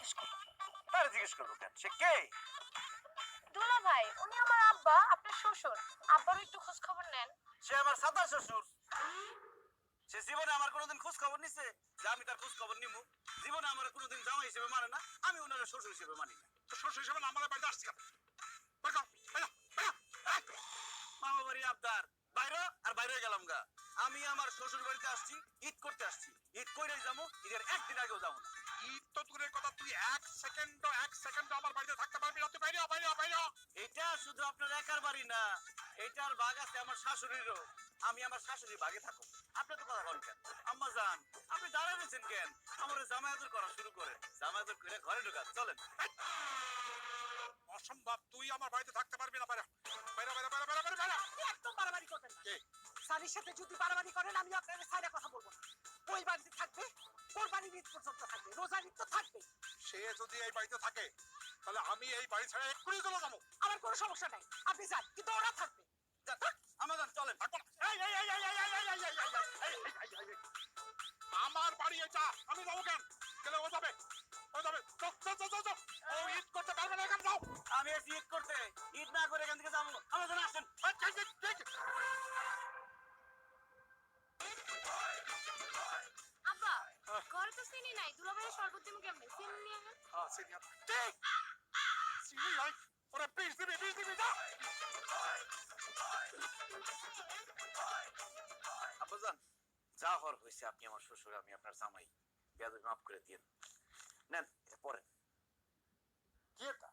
জিজ্ঞেস করবো। তারে জিজ্ঞেস করবো কেন? সে কে? দুলা ভাই, উনি আমার আব্বা, আপনার শ্বশুর। আব্বারও একটু খোঁজ খবর নেন। সে আমার সাদা শ্বশুর। সে জীবনে আমার কোনোদিন খোঁজ খবর নিছে যে আমি তার খোঁজ খবর নিমু? জীবনে আমার কোনোদিন জামাই হিসেবে মানে না, আমি ওনার শ্বশুর হিসেবে মানি না। তো শ্বশুর হিসেবে আমার বাড়িতে আসছি কেন? বের কর, বের কর, বের কর। মামা বাড়ি আবদার বাইরে আর বাইরে গেলাম গা। আমি আমার শ্বশুর বাড়িতে আসছি, ঈদ করতে আসছি। ঈদ কইরাই যাবো, ঈদের একদিন আগেও যাবো না। ঈদ তো দূরের কথা, তুই এক সেকেন্ড আমার বাড়িতে থাকতে পারবি না। তুই বাইরে হ, বাইরে হ, বাইরে হ। এটা শুধু আপনার একার বাড়ি না, এটার ভাগ আছে আমার শাশুড়িরও। আমি আমার শাশুড়ির ভাগে থাকো। আপনি তো কথা বলেন কেন? আম্মা জান, আপনি দাঁড়ায় রয়েছেন কেন? আমার জামায়াতুর করা শুরু করেন। জামায়াতুর করে ঘরে ঢোকান, চলেন। এই! অসম্ভব, তুই আমার বাড়িতে থাকতে পারবি না। বাইরে হ। বাইরে, বাইরে, বাইরে, বাইরে, বাইরে, বাইরে। আপনি একদম বাড়াবাড়ি করবেন না। কে? স্যারের সাথে যদি বাড়াবাড়ি করেন আমি আপনার সাইডে কথা বলবো না। ওই বাড়িতে থাকবে, কোরবানির ঈদ পর্যন্ত থাকবে, রোজার ঈদ তো থাকবে। সে যদি এই বাড়িতে থাকে তাহলে আমি এই বাড়ি ছেড়ে এক্ষুনি চলে যাবো। আমার কোনো সমস্যা নাই, আপনি যান, কিন্তু ওরা থাকবে। আম্মা জান, চলেন। থাকবো না। এই, এই, এই, এই, এই, এই, এই, এই, এই, এই, এই, এই, এই, এই, এই। আমার বাড়ি এটা, আমি যাবো কেন? গেলে ও যাবে, ও যাবে। চল, চল, চল, চল, চল। ও ঈদ করতে পারবে না, এখানে যাও। আমি আছি ঈদ করতে, ঈদ না করে এখান থেকে যাবো। আমার জান আসেন। এই, এই, এই, এই। আব্বা, ঘরে তো চিনি নাই, দুলা ভাইয়ের শরবত দিমু কেমনে? চিনি নিয়ে আসেন। চিনি আছে। ঠিক। চিনি নাই। ওরা বিষ দিবি, বিষ দিবি, যা। আব্বাজান, যা হওয়ার হয়েছে, আপনি আমার শ্বশুর, আমি আপনার জামাই। বেয়াদবি মাফ করে দিয়েন। নেন, এটা পরেন। কি এটা?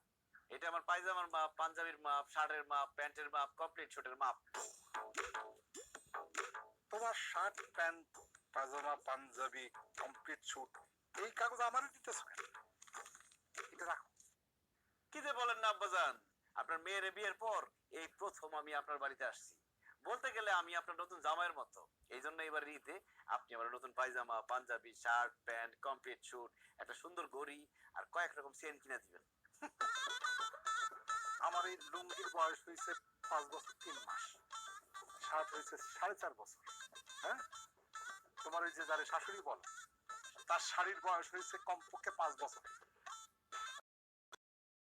এটা আমার পায়জামার মাপ, পাঞ্জাবির মাপ, শার্টের মাপ, প্যান্টের মাপ, কমপ্লিট শুটের মাপ। তোমার শার্ট, প্যান্ট, পাজামা, পাঞ্জাবি, কমপ্লিট স্যুট, এই কাগজ আমারই দিতেছ কেন? এটা রাখো। কি যে বলেন না আব্বাজান, আপনার মেয়ের বিয়ের পর এই প্রথম আমি আপনার বাড়িতে আসছি। বলতে গেলে আমি আপনার নতুন জামাইয়ের মতো। এই জন্য এবার ঈদে আপনি আমার নতুন pyjama, panjabi, shirt, pant, complete suit, একটা সুন্দর ঘড়ি আর কয়েক রকম চেন কিনে দিবেন। আমার এই লুঙ্গির বয়স হয়েছে 5 বছর 3 মাস, শার্ট হয়েছে 4.5 বছর। হ্যাঁ, তোমার ওই যে যারে শাশুড়ি বল, তার শাড়ির বয়স হয়েছে কমপক্ষে 5 বছর।